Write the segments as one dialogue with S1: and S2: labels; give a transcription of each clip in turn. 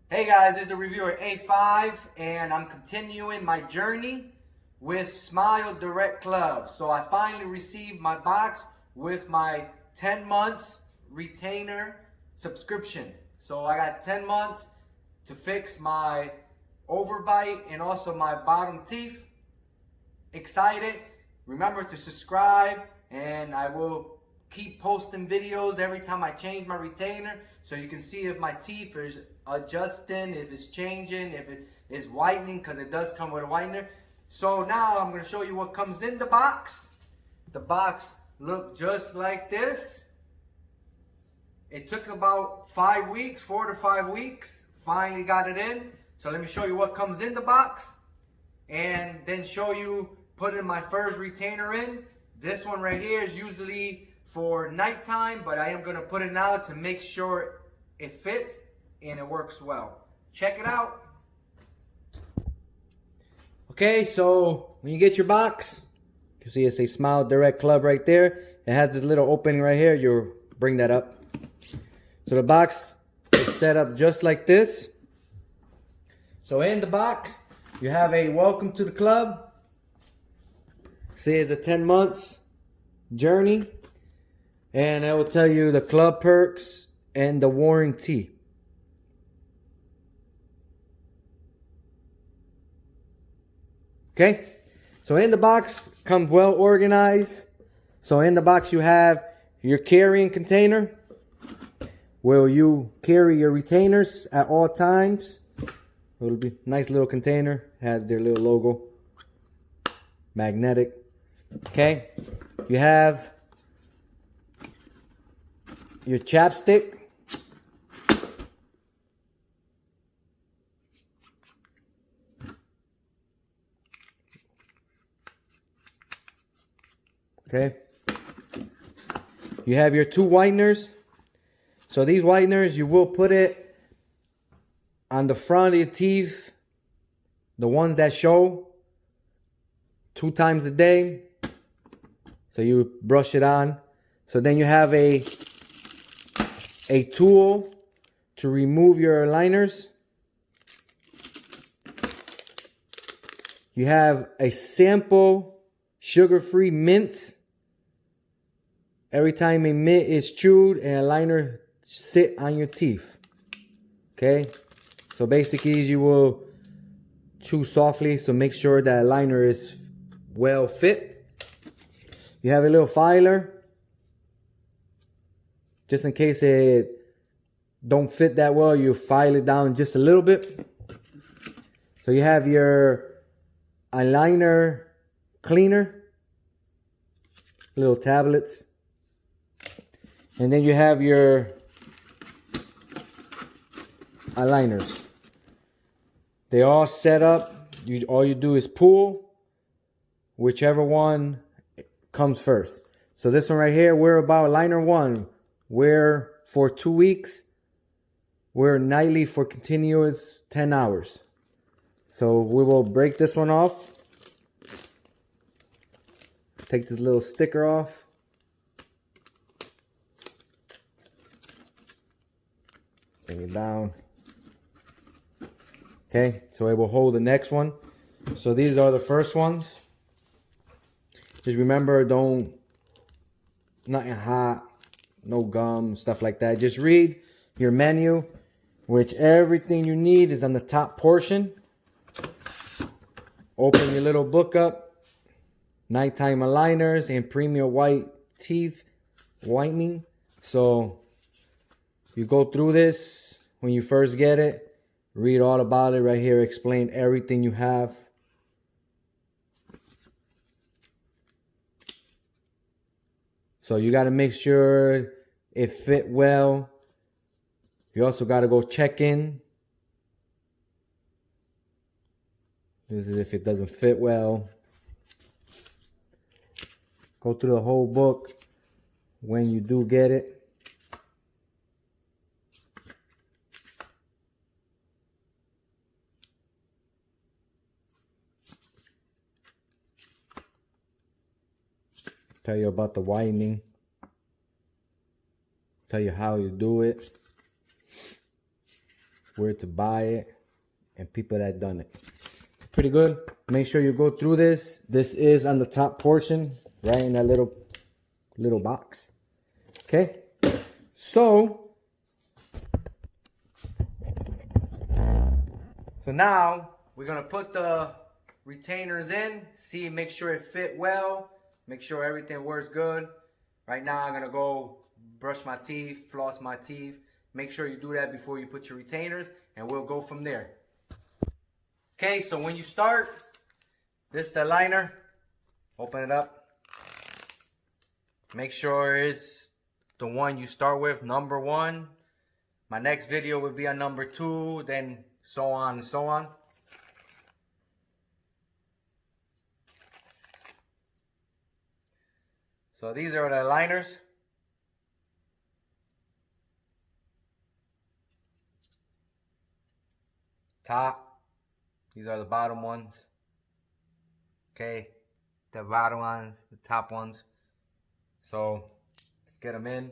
S1: Hey guys, this is the reviewer A5 and I'm continuing my journey with Smile Direct Club. So I finally received my box with my 10 months retainer subscription. So I got 10 months to fix my overbite and also my bottom teeth. Excited. Remember to subscribe and I will keep posting videos every time I change my retainer so you can see if my teeth is adjusting, if it's changing, if it is whitening, because it does come with a whitener. So now I'm going to show you what comes in the box. The box looked just like this. It took about 5 weeks, 4 to 5 weeks. Finally got it in. So let me show you what comes in the box and then show you putting my first retainer in. This one right here is usually for nighttime, but I am going to put it now to make sure it fits and it works well. Check it out. Okay, so when you get your box, you can see it says Smile Direct Club right there. It has this little opening right here. You'll bring that up. So the box is set up just like this. So in the box, you have a welcome to the club. See, it's a 10 months journey. And it will tell you the club perks and the warranty. Okay, so in the box comes well organized. So in the box you have your carrying container where you carry your retainers at all times. It'll be a nice little container, has their little logo, magnetic. Okay, you have your chapstick. Okay. You have your 2 whiteners. So these whiteners, you will put it on the front of your teeth, the ones that show, 2 times a day. So you brush it on. So then you have a tool to remove your liners. You have a sample sugar-free mint. Every time a mint is chewed and a liner sit on your teeth. Okay, so basically you will chew softly, so make sure that a liner is well fit. You have a little filer just in case it don't fit that well. You file it down just a little bit. So you have your eyeliner cleaner, little tablets. And then you have your eyeliners. They all set up. All you do is pull whichever one comes first. So this one right here, we're about liner 1. We're for 2 weeks. We're nightly for continuous 10 hours. So we will break this one off. Take this little sticker off. Bring it down. Okay, so it will hold the next one. So these are the first ones. Just remember, nothing hot, no gum, stuff like that. Just read your menu, which everything you need is on the top portion. Open your little book up. Nighttime aligners and premium white teeth whitening. So you go through this when you first get it. Read all about it right here. Explain everything you have. So you got to make sure it fit well. You also got to go check in. This is if it doesn't fit well. Go through the whole book when you do get it. Tell you about the whitening. Tell you how you do it. where to buy it and people that done it. Pretty good. Make sure you go through this. This is on the top portion, right in that little box. Okay. So now we're gonna put the retainers in, see, make sure it fit well, make sure everything works good. Right now I'm gonna go brush my teeth, floss my teeth. Make sure you do that before you put your retainers, and we'll go from there. Okay, so when you start, this is the liner. Open it up. Make sure it's the one you start with, number 1. My next video will be on number 2, then so on and so on. So these are the liners. Top. These are the bottom ones. Okay. The bottom ones, the top ones. So let's get them in.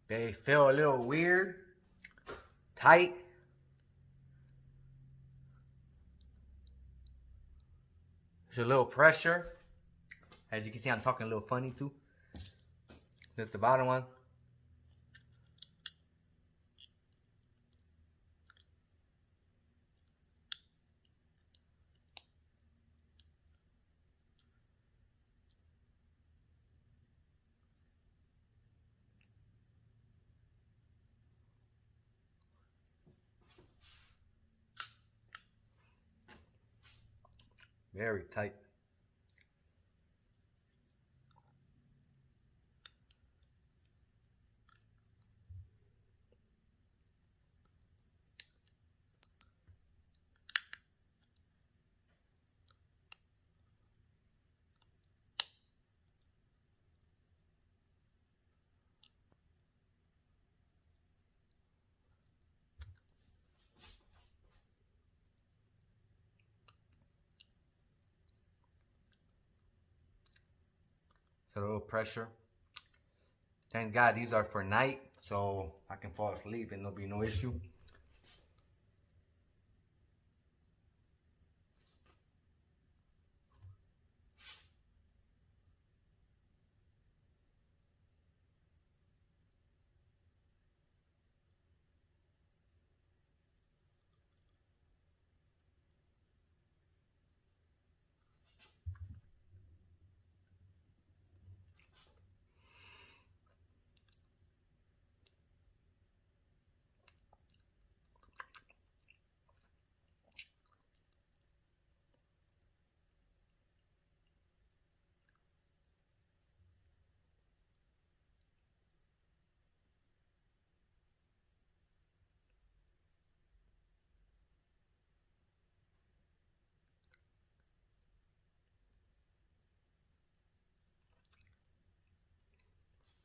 S1: They feel a little weird, tight. There's a little pressure. As you can see, I'm talking a little funny too. There's the bottom one. Very tight. It's a little pressure. Thank God these are for night, so I can fall asleep and there'll be no issue.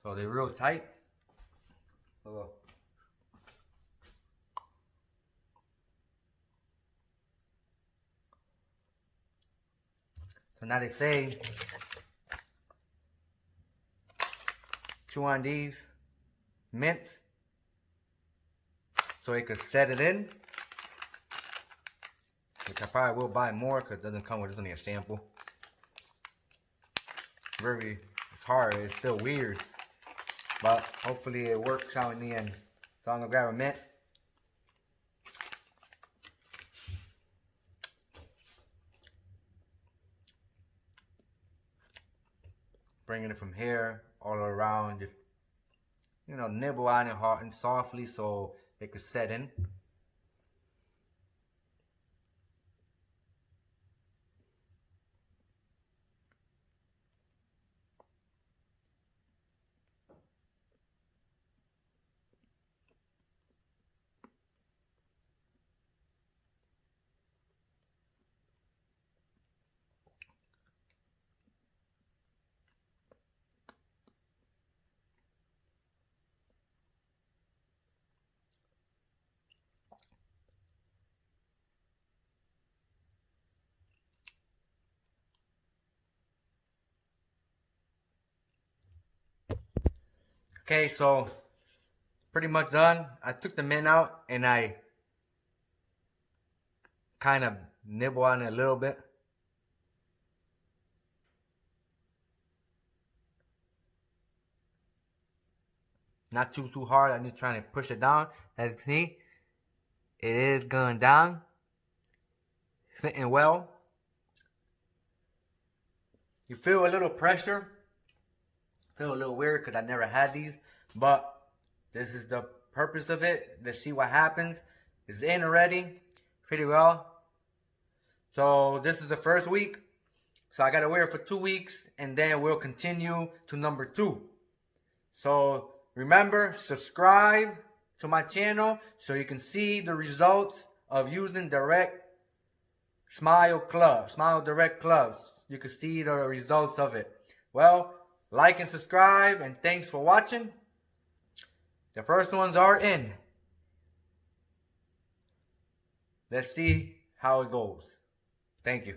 S1: So they're real tight. So now they say chew on these mints so it could set it in. Which I probably will buy more because it doesn't come with, it's only a sample. It's hard, it's still weird. But hopefully it works out in the end. So I'm gonna grab a mint. Bringing it from here all around, just, you know, nibble on it hard and softly so it could set in. Okay, so pretty much done. I took the mint out and I kind of nibble on it a little bit. Not too hard. I'm just trying to push it down. As you can see, it is going down. Fitting well. You feel a little pressure. Feel a little weird because I never had these. But this is the purpose of it. Let's see what happens. It's in already. Pretty well. So this is the first week. So I got to wear it for 2 weeks. And then we'll continue to number 2. So remember, subscribe to my channel so you can see the results of using direct Smile Direct Clubs. You can see the results of it. Well, like and subscribe, and thanks for watching. The first ones are in. Let's see how it goes. Thank you.